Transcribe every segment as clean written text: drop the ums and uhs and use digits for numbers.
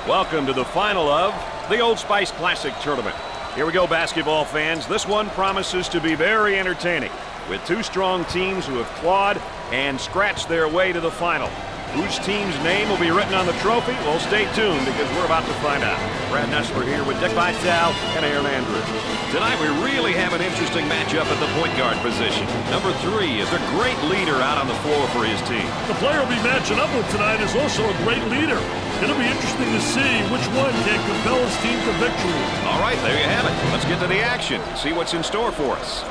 Welcome to the final of the Old Spice Classic Tournament. Here we go, basketball fans. This one promises to be very entertaining, with two strong teams who have clawed and scratched their way to the final. Whose team's name will be written on the trophy? Well, stay tuned because we're about to find out. Brad Nessler here with Dick Vitale and Aaron Andrews. Tonight we really have an interesting matchup at the point guard position. Number 3 is a great leader out on the floor for his team. The player we'll be matching up with tonight is also a great leader. It'll be interesting to see which one can compel his team to victory. All right, there you have it. Let's get to the action and see what's in store for us.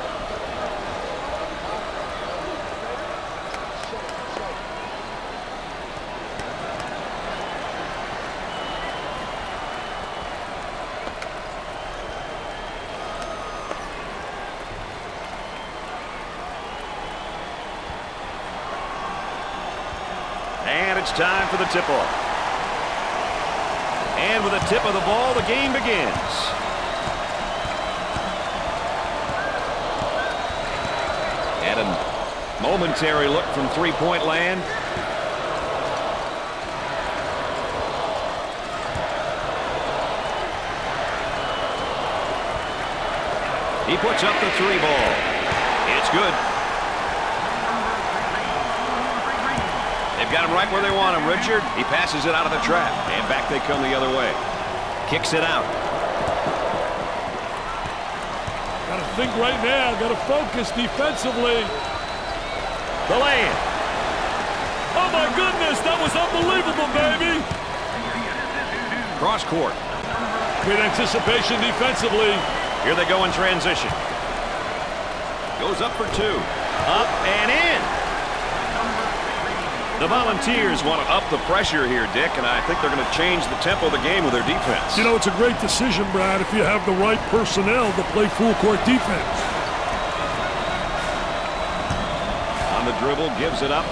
And it's time for the tip-off. And with a tip of the ball, the game begins. And a momentary look from three-point land. He puts up the three ball. It's good. They've got him right where they want him, Richard. He passes it out of the trap, and back they come the other way. Kicks it out. Got to think right now. Got to focus defensively. The lay-in. Oh, my goodness. That was unbelievable, baby. Cross court. Great anticipation defensively. Here they go in transition. Goes up for two. Up and in. The Volunteers want to up the pressure here, Dick, and I think they're going to change the tempo of the game with their defense. You know, it's a great decision, Brad, if you have the right personnel to play full-court defense. On the dribble, gives it up.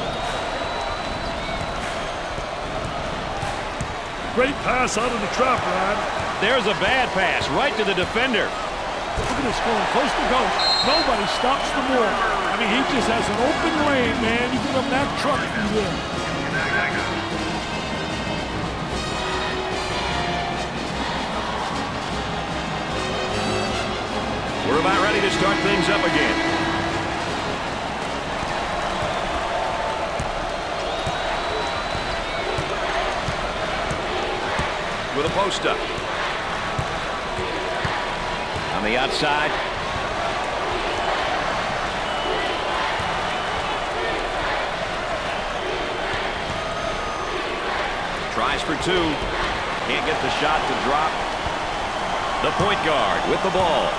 Great pass out of the trap, Brad. There's a bad pass right to the defender. Look at this going coast to coast. Nobody stops the ball. I mean, he just has an open lane, man. You get him that truck through there. We're about ready to start things up again. With a post up. On the outside. Tries for two. Can't get the shot to drop. The point guard with the ball.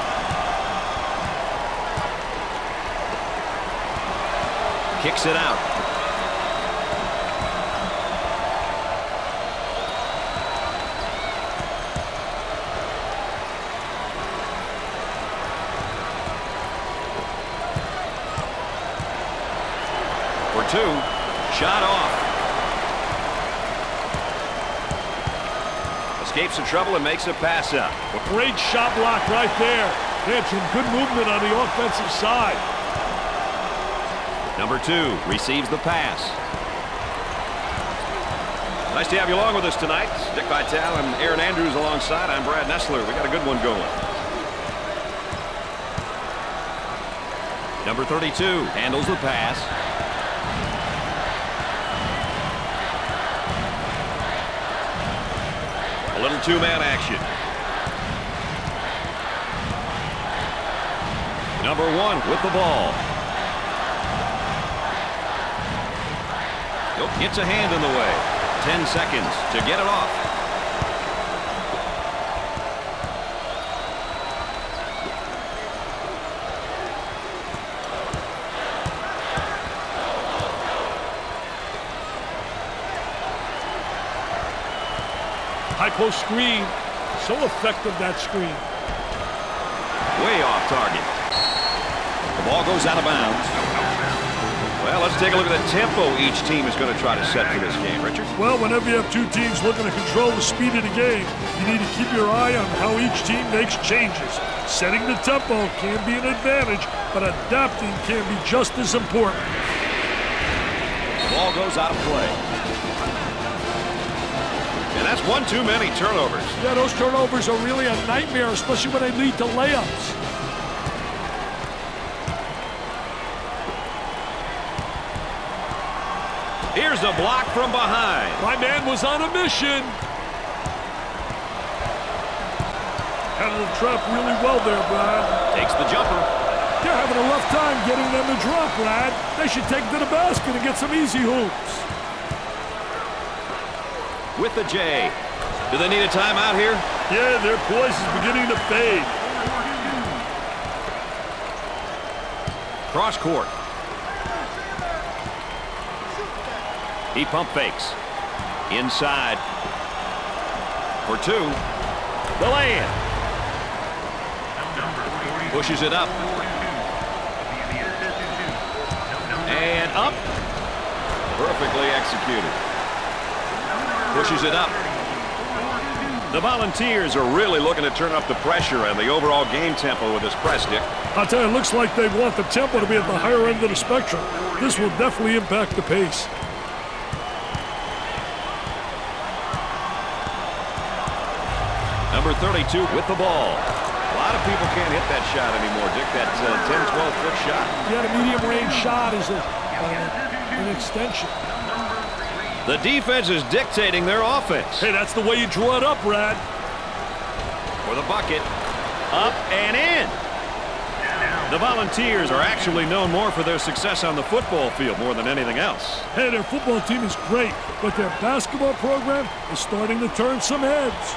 Kicks it out. For two. Shot off. Escapes the trouble and makes a pass out. A great shot block right there. They had some good movement on the offensive side. Number 2 receives the pass. Nice to have you along with us tonight. Dick Vitale and Aaron Andrews alongside. I'm Brad Nessler. We got a good one going. Number 32 handles the pass. A little two-man action. Number 1 with the ball. Nope, gets a hand in the way. 10 seconds to get it off. High post screen. So effective, that screen. Way off target. The ball goes out of bounds. Well, let's take a look at the tempo each team is going to try to set for this game, Richard. Well, whenever you have two teams looking to control the speed of the game, you need to keep your eye on how each team makes changes. Setting the tempo can be an advantage, but adapting can be just as important. The ball goes out of play. And that's one too many turnovers. Yeah, those turnovers are really a nightmare, especially when they lead to layups. Here's a block from behind. My man was on a mission. Handled the trap really well there, Brad. Takes the jumper. They're having a rough time getting them to drop, Brad. They should take it to the basket and get some easy hoops. With the J. Do they need a timeout here? Yeah, their poise is beginning to fade. Cross court. He pump fakes. Inside. For two. The lay-in. Pushes it up. And up. Perfectly executed. Pushes it up. The Volunteers are really looking to turn up the pressure and the overall game tempo with this press, Dick. I'll tell you, it looks like they want the tempo to be at the higher end of the spectrum. This will definitely impact the pace. Number 32 with the ball. A lot of people can't hit that shot anymore, Dick. That 10, 12-foot shot. Yeah, the medium-range shot is an extension. The defense is dictating their offense. Hey, that's the way you draw it up, Brad. For the bucket. Up and in. The Volunteers are actually known more for their success on the football field more than anything else. Hey, their football team is great, but their basketball program is starting to turn some heads.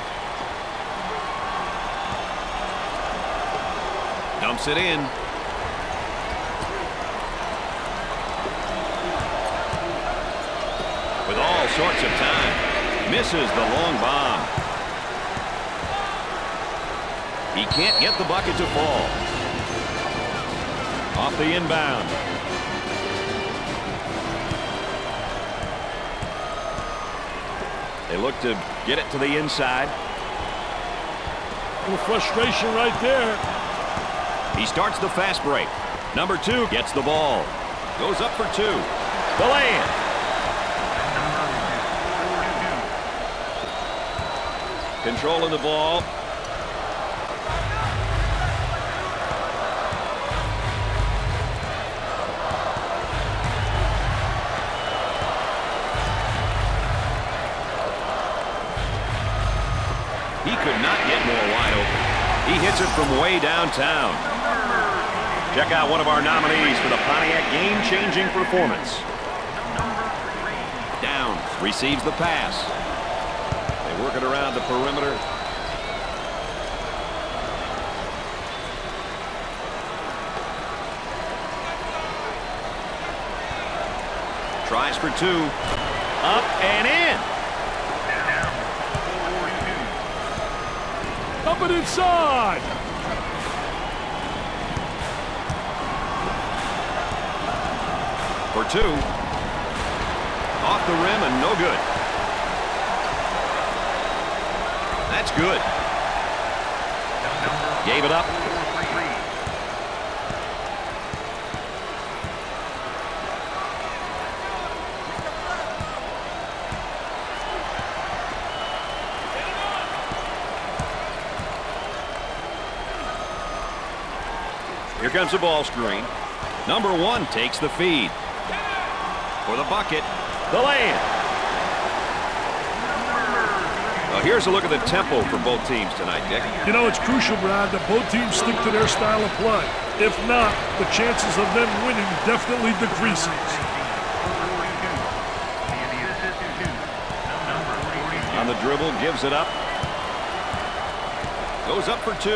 Dumps it in. With all sorts of time. Misses the long bomb. He can't get the bucket to fall. Off the inbound. They look to get it to the inside. A little frustration right there. He starts the fast break. Number 2 gets the ball. Goes up for 2. The lay-in. Controlling the ball. He could not get more wide open. He hits it from way downtown. Check out one of our nominees for the Pontiac game-changing performance. Downs receives the pass. They work it around the perimeter. Tries for 2. Up and in. Up and inside. For 2. Off the rim and no good. That's good. Gave it up. Here comes the ball screen. Number 1 takes the feed. For the bucket, the lay-in. Well, here's a look at the tempo for both teams tonight, Dick. You know, it's crucial, Brad, that both teams stick to their style of play. If not, the chances of them winning definitely decreases. On the dribble, gives it up. Goes up for 2.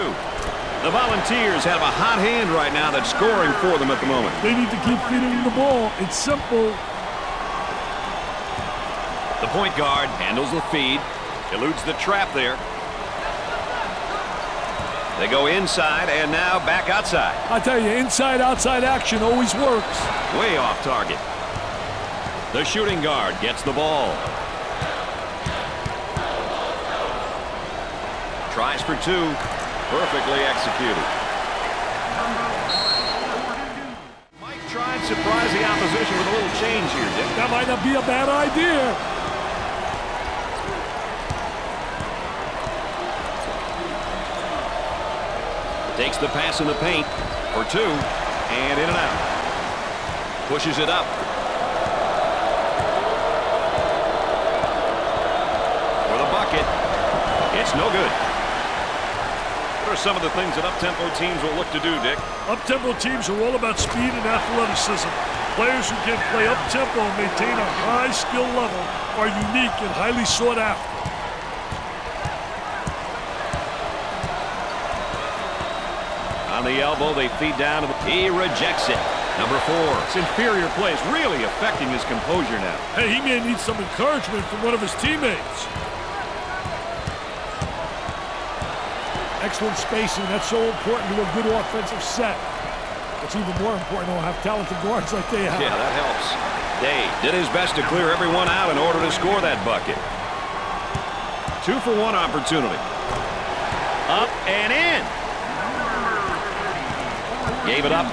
The Volunteers have a hot hand right now that's scoring for them at the moment. They need to keep feeding the ball. It's simple. The point guard handles the feed. Eludes the trap there. They go inside and now back outside. I tell you, inside-outside action always works. Way off target. The shooting guard gets the ball. Tries for 2. Perfectly executed. Mike tried to surprise the opposition with a little change here, Dick. That might not be a bad idea. Takes the pass in the paint for two, and in and out. Pushes it up. For the bucket. It's no good. What are some of the things that up-tempo teams will look to do, Dick? Up-tempo teams are all about speed and athleticism. Players who can play up-tempo and maintain a high skill level are unique and highly sought after. On the elbow, they feed down. He rejects it. Number 4. It's inferior play. It's really affecting his composure now. Hey, he may need some encouragement from one of his teammates. Excellent spacing. That's so important to a good offensive set. It's even more important to have talented guards like they have. Yeah, that helps. Day did his best to clear everyone out in order to score that bucket. 2-for-1 opportunity. Up and in. Gave it up.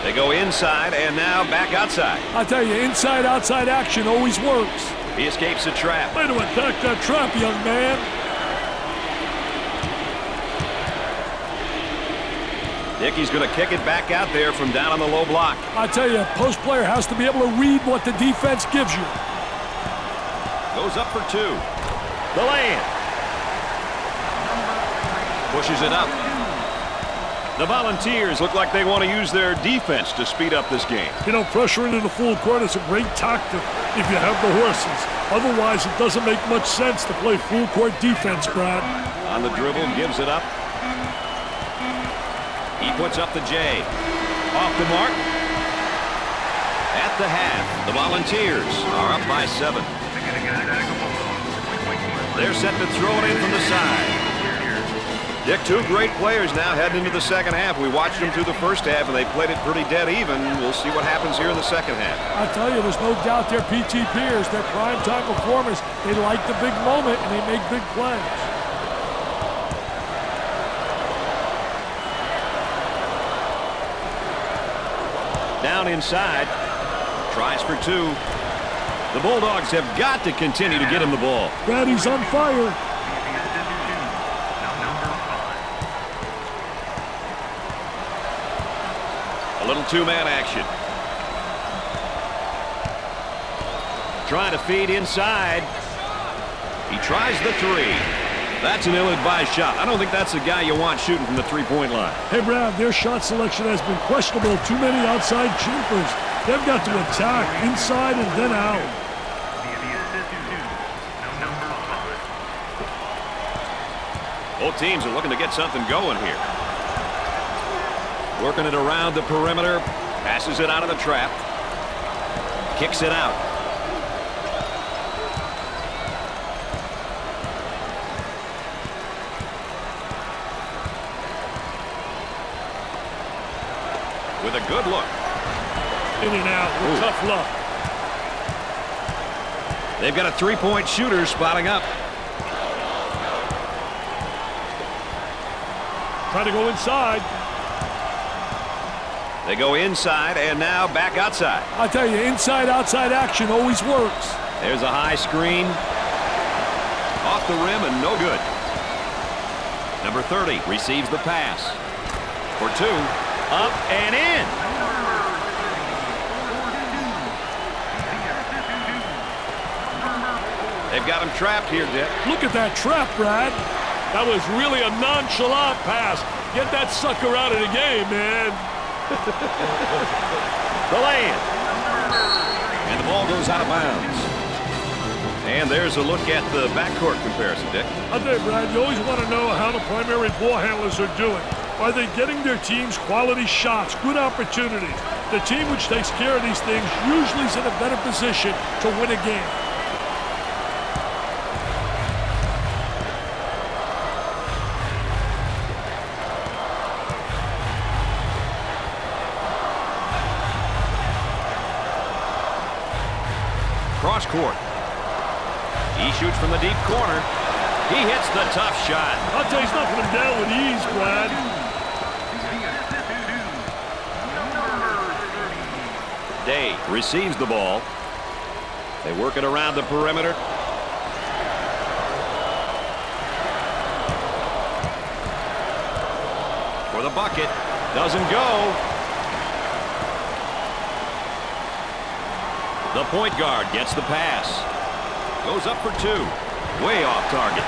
They go inside and now back outside. I tell you, inside-outside action always works. He escapes the trap. Way to attack that trap, young man. Dickey's going to kick it back out there from down on the low block. I tell you, a post player has to be able to read what the defense gives you. Goes up for 2. The lay-in. Pushes it up. The Volunteers look like they want to use their defense to speed up this game. You know, pressure into the full court is a great tactic if you have the horses. Otherwise, it doesn't make much sense to play full court defense, Brad. On the dribble, gives it up. He puts up the J. Off the mark. At the half, the Volunteers are up by 7. They're set to throw it in from the side. Dick, 2 great players now heading into the second half. We watched them through the first half, and they played it pretty dead even. We'll see what happens here in the second half. I tell you, there's no doubt they're PT peers. They're prime-time performers. They like the big moment, and they make big plays. Down inside. Tries for 2. The Bulldogs have got to continue to get him the ball. Brad, he's on fire. A little 2-man action. Trying to feed inside. He tries the 3. That's an ill-advised shot. I don't think that's the guy you want shooting from the three-point line. Hey, Brad, their shot selection has been questionable. Too many outside jumpers. They've got to attack inside and then out. Both teams are looking to get something going here. Working it around the perimeter. Passes it out of the trap. Kicks it out. With a good look. In and out with tough luck. They've got a 3-point shooter spotting up. Try to go inside. They go inside and now back outside. I tell you, inside-outside action always works. There's a high screen. Off the rim and no good. Number 30 receives the pass. For 2. Up and in. They've got him trapped here, Dick. Look at that trap, Brad. That was really a nonchalant pass. Get that sucker out of the game, man. The lay-in. And the ball goes out of bounds. And there's a look at the backcourt comparison, Dick. I tell you, Brad, you always want to know how the primary ball handlers are doing. Are they getting their teams quality shots, good opportunities? The team which takes care of these things usually is in a better position to win a game. Cross court. He shoots from the deep corner. He hits the tough shot. I'll tell you, he's not putting him down with ease, Brad. Day receives the ball. They work it around the perimeter. For the bucket. Doesn't go. The point guard gets the pass. Goes up for two. Way off target.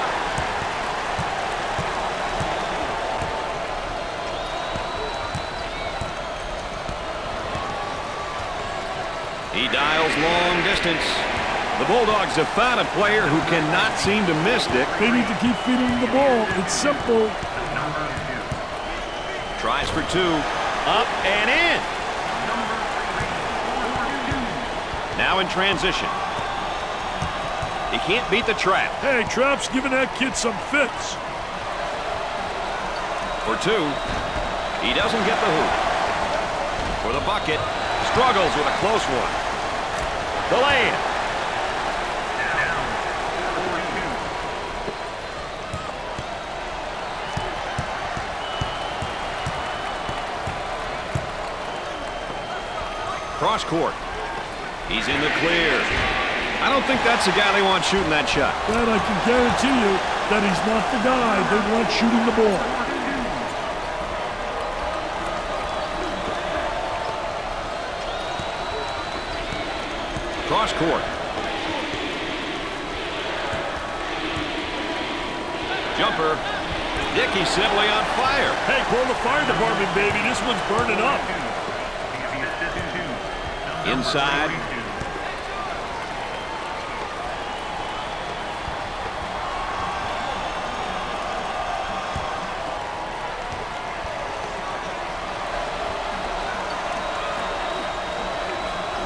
He dials long distance. The Bulldogs have found a player who cannot seem to miss, Dick. They need to keep feeding him the ball. It's simple. Tries for two. Up and in. Now in transition. He can't beat the trap. Hey, Trap's giving that kid some fits. For two. He doesn't get the hoop. For the bucket. Struggles with a close one. The lay-in. Cross court. He's in the clear. I don't think that's the guy they want shooting that shot. Brad, I can guarantee you that he's not the guy they want shooting the ball. Cross court. Jumper. Dickey's simply on fire. Hey, call the fire department, baby. This one's burning up. Inside.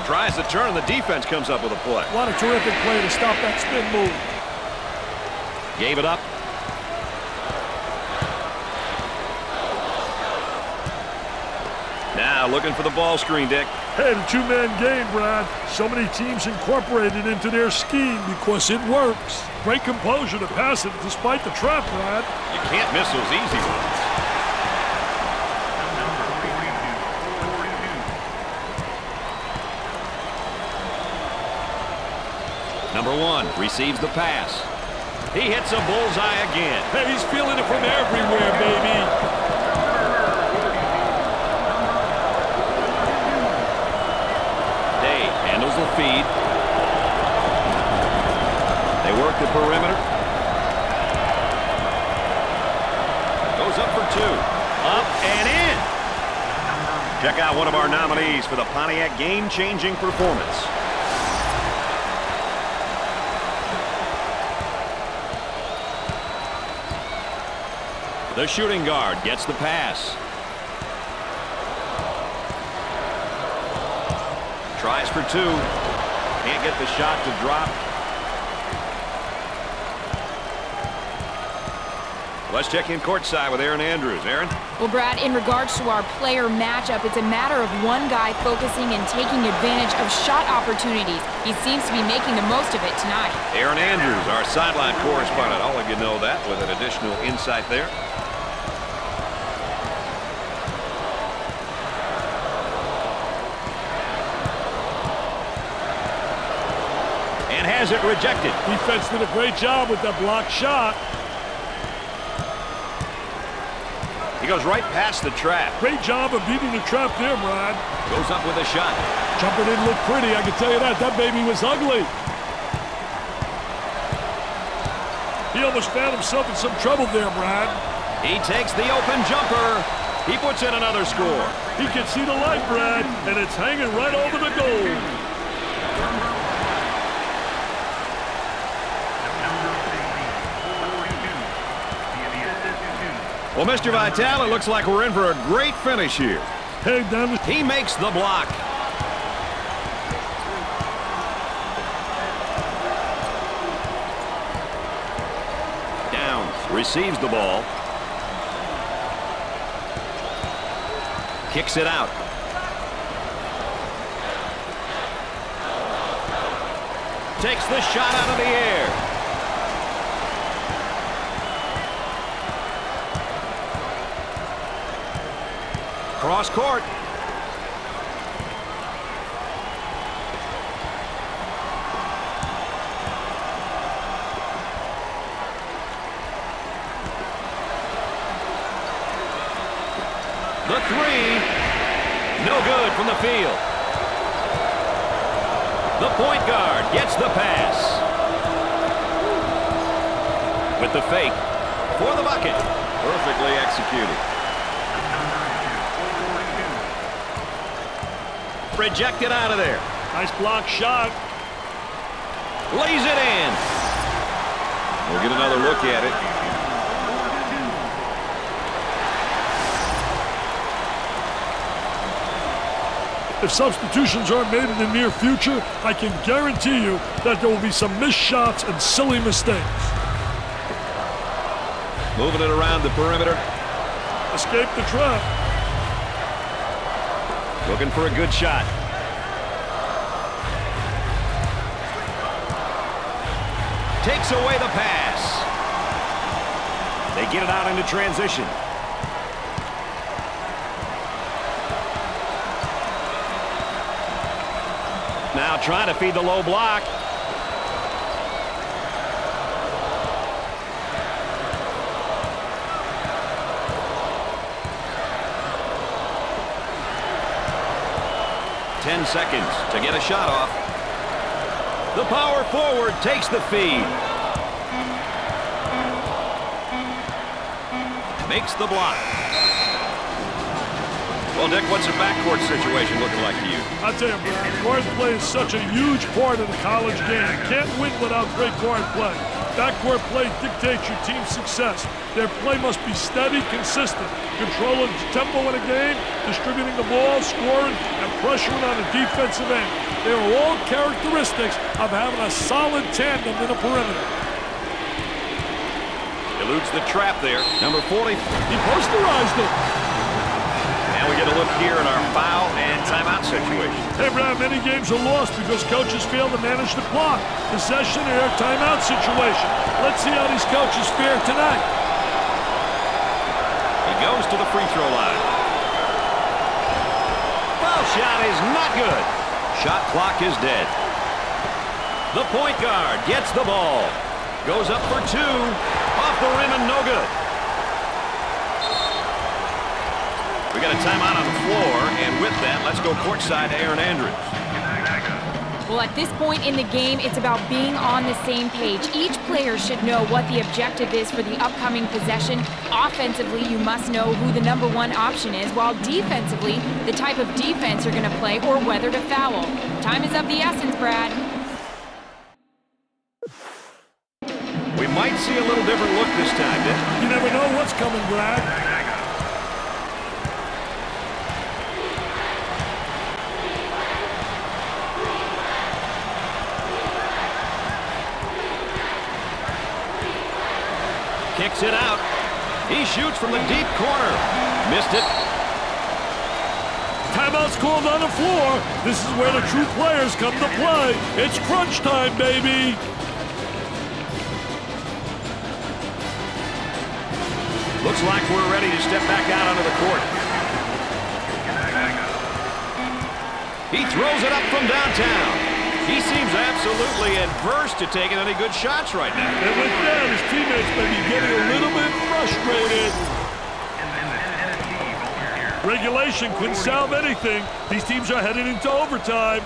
Tries to turn, and the defense comes up with a play. What a terrific play to stop that spin move. Gave it up. Now looking for the ball screen, Dick. Hey, the two-man game, Brad. So many teams incorporate it into their scheme because it works. Great composure to pass it despite the trap, Brad. You can't miss those easy ones. Number one receives the pass. He hits a bullseye again. Hey, he's feeling it from everywhere, baby. Day handles the feed. They work the perimeter. Goes up for two. Up and in. Check out one of our nominees for the Pontiac game-changing performance. The shooting guard gets the pass. Tries for two. Can't get the shot to drop. Let's check in courtside with Aaron Andrews. Aaron? Well, Brad, in regards to our player matchup, it's a matter of one guy focusing and taking advantage of shot opportunities. He seems to be making the most of it tonight. Aaron Andrews, our sideline correspondent. All of you know that with an additional insight there. Has it rejected. Defense did a great job with that blocked shot. He goes right past the trap. Great job of beating the trap there, Brad. Goes up with a shot. Jumper didn't look pretty, I can tell you that. That baby was ugly. He almost found himself in some trouble there, Brad. He takes the open jumper. He puts in another score. He can see the light, Brad, and it's hanging right over the goal. Well, Mr. Vitale, it looks like we're in for a great finish here. Hey, Dennis. He makes the block. Downs receives the ball. Kicks it out. Takes the shot out of the air. Cross court. The three. No good from the field. The point guard gets the pass. With the fake for the bucket. Perfectly executed. Rejected out of there. Nice block shot. Lays it in. We'll get another look at it. If substitutions aren't made in the near future, I can guarantee you that there will be some missed shots and silly mistakes. Moving it around the perimeter. Escape the trap. Looking for a good shot. Takes away the pass. They get it out into transition. Now trying to feed the low block. Ten seconds to get a shot off. The power forward takes the feed. Makes the block. Well, Dick, what's the backcourt situation looking like to you? I'll tell you, Brad, guard play is such a huge part of the college game. Can't win without great guard play. Backcourt play dictates your team's success. Their play must be steady, consistent, controlling the tempo in a game, distributing the ball, scoring, and pressuring on the defensive end. They are all characteristics of having a solid tandem in a perimeter. Eludes the trap there. Number 40. He posterized it. Now we get a look here at our foul and timeout situation. Hey, Brad, many games are lost because coaches fail to manage the clock. Possession or timeout situation. Let's see how these coaches fare tonight. He goes to the free throw line. Foul shot is not good. Shot clock is dead. The point guard gets the ball. Goes up for two. Off the rim and no good. We got a timeout on the floor, and with that, let's go courtside to Aaron Andrews. Well, at this point in the game, it's about being on the same page. Each player should know what the objective is for the upcoming possession. Offensively, you must know who the number one option is, while defensively, the type of defense you're going to play or whether to foul. Time is of the essence, Brad. We might see a little different look this time, Dick. You never know what's coming, Brad. Kicks it out. He shoots from the deep corner. Missed it. Timeout's called on the floor. This is where the true players come to play. It's crunch time, baby. Looks like we're ready to step back out onto the court. He throws it up from downtown. He seems absolutely adverse to taking any good shots right now. And with that, his teammates may be getting a little bit frustrated. Regulation couldn't solve anything. These teams are headed into overtime.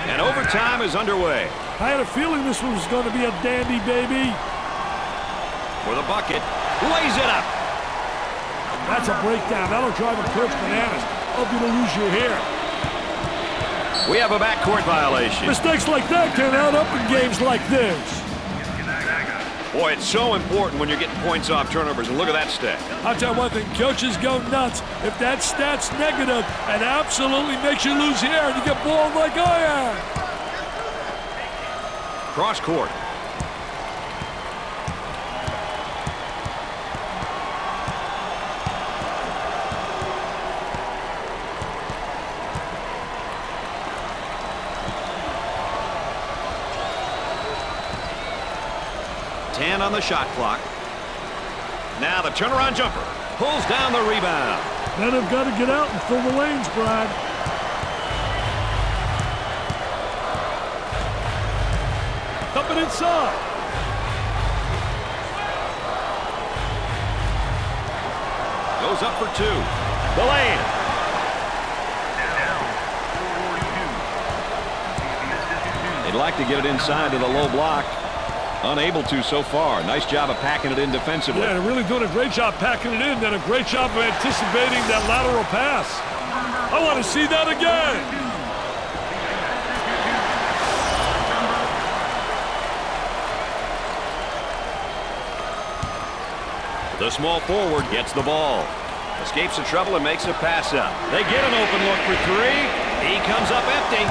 And overtime is underway. I had a feeling this one was going to be a dandy, baby. For the bucket. Lays it up. That's a breakdown. That'll drive a coach bananas. Hope you don't lose your hair. We have a backcourt violation. Mistakes like that can add up in games like this. Boy, it's so important when you're getting points off turnovers, and look at that stat. I'll tell you one thing, coaches go nuts. If that stat's negative, it absolutely makes you lose hair and you get balled like I am. Cross court. On the shot clock. Now the turnaround jumper pulls down the rebound. Men have got to get out and fill the lanes, Brad. Coming inside. Goes up for two. The lane. They'd like to get it inside to the low block. Unable to so far. Nice job of packing it in defensively. Yeah, they're really doing a great job packing it in, and a great job of anticipating that lateral pass. I want to see that again. The small forward gets the ball. Escapes the trouble and makes a pass up. They get an open look for three. He comes up empty.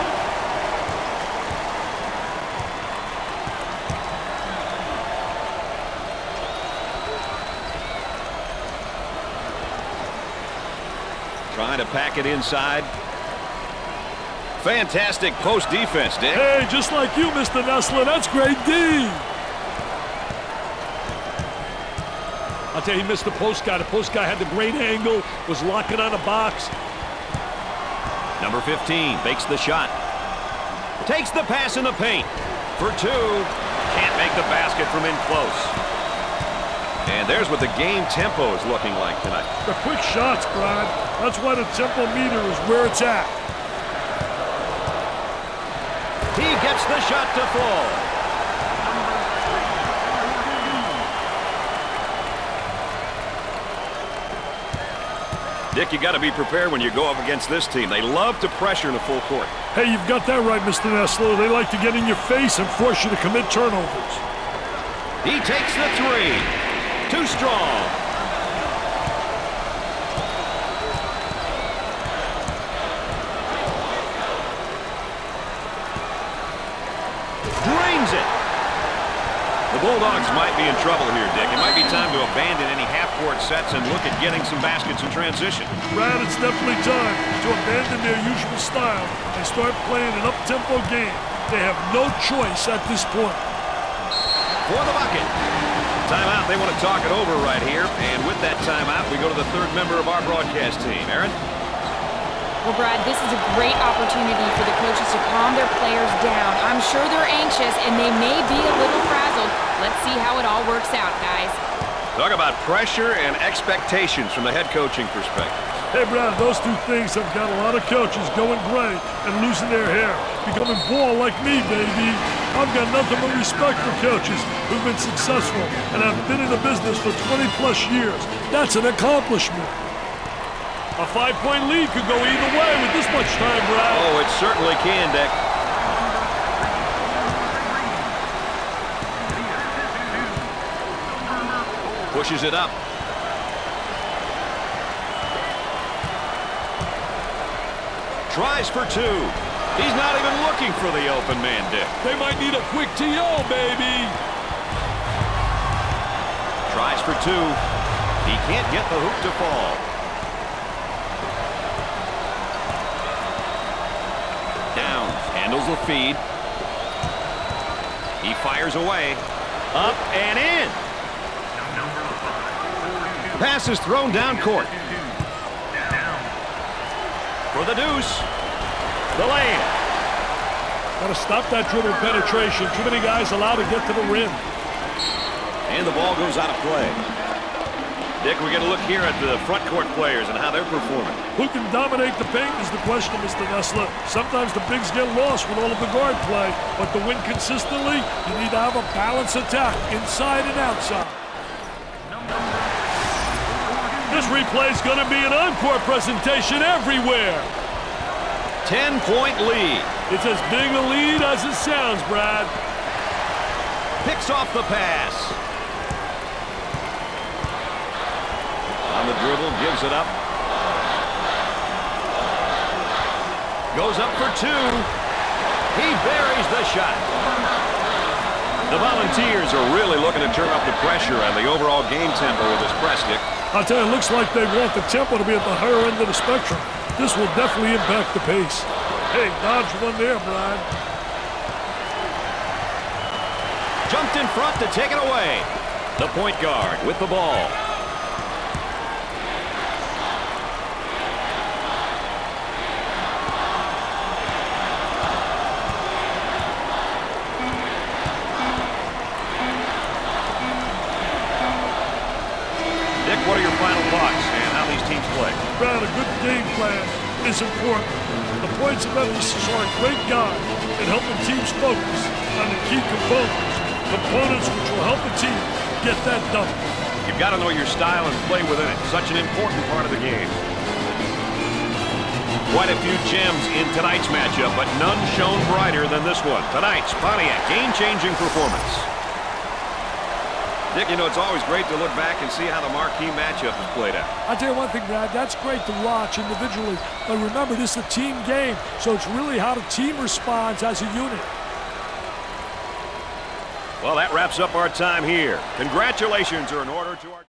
Trying to pack it inside. Fantastic post defense, Dick. Hey, just like you, Mr. Nessler. That's great D. I'll tell you, he missed the post guy. The post guy had the great angle, was locking on a box. Number 15 fakes the shot. Takes the pass in the paint. For two. Can't make the basket from in close. And there's what the game tempo is looking like tonight. The quick shots, Brad. That's why the tempo meter is where it's at. He gets the shot to fall. Dick, you got to be prepared when you go up against this team. They love to pressure in a full court. Hey, you've got that right, Mr. Nessler. They like to get in your face and force you to commit turnovers. He takes the three. Too strong. Drains it. The Bulldogs might be in trouble here, Dick. It might be time to abandon any half-court sets and look at getting some baskets in transition. Brad, it's definitely time to abandon their usual style and start playing an up-tempo game. They have no choice at this point. For the bucket. Timeout. They want to talk it over right here. And with that timeout, we go to the third member of our broadcast team. Aaron? Well, Brad, this is a great opportunity for the coaches to calm their players down. I'm sure they're anxious, and they may be a little frazzled. Let's see how it all works out, guys. Talk about pressure and expectations from the head coaching perspective. Hey, Brad, those two things have got a lot of coaches going gray and losing their hair, becoming bald like me, baby. I've got nothing but respect for coaches who've been successful and have been in the business for 20-plus years. That's an accomplishment. A 5-point lead could go either way with this much time, Brad. Oh, it certainly can, Dick. Pushes it up. Tries for two. He's not even looking for the open man, Dick. They might need a quick TO, baby. Tries for two. He can't get the hoop to fall. Downs handles the feed. He fires away. Up and in. Pass is thrown down court. For the deuce. The lane. Got to stop that dribble penetration. Too many guys allowed to get to the rim. And the ball goes out of play. Dick, we're going to look here at the front court players and how they're performing. Who can dominate the paint is the question, Mr. Nessler. Sometimes the bigs get lost with all of the guard play, but to win consistently, you need to have a balanced attack, inside and outside. This replay is going to be an encore presentation everywhere. 10-point lead. It's as big a lead as it sounds, Brad. Picks off the pass. On the dribble, gives it up. Goes up for two. He buries the shot. The Volunteers are really looking to turn up the pressure on the overall game tempo with this press, Dick. I'll tell you, it looks like they want the tempo to be at the higher end of the spectrum. This will definitely impact the pace. Hey, dodge one there, Brian. Jumped in front to take it away. The point guard with the ball. play. Brad, a good game plan is important. The points of emphasis are a great guide in helping teams focus on the key components which will help a team get that done. You've got to know your style and play within it. Such an important part of the game. Quite a few gems in tonight's matchup, but none shone brighter than this one. Tonight's Pontiac game-changing performance. Dick, you know, it's always great to look back and see how the marquee matchup is played out. I'll tell you one thing, Brad, that's great to watch individually. But remember, this is a team game, so it's really how the team responds as a unit. Well, that wraps up our time here. Congratulations are in order to our...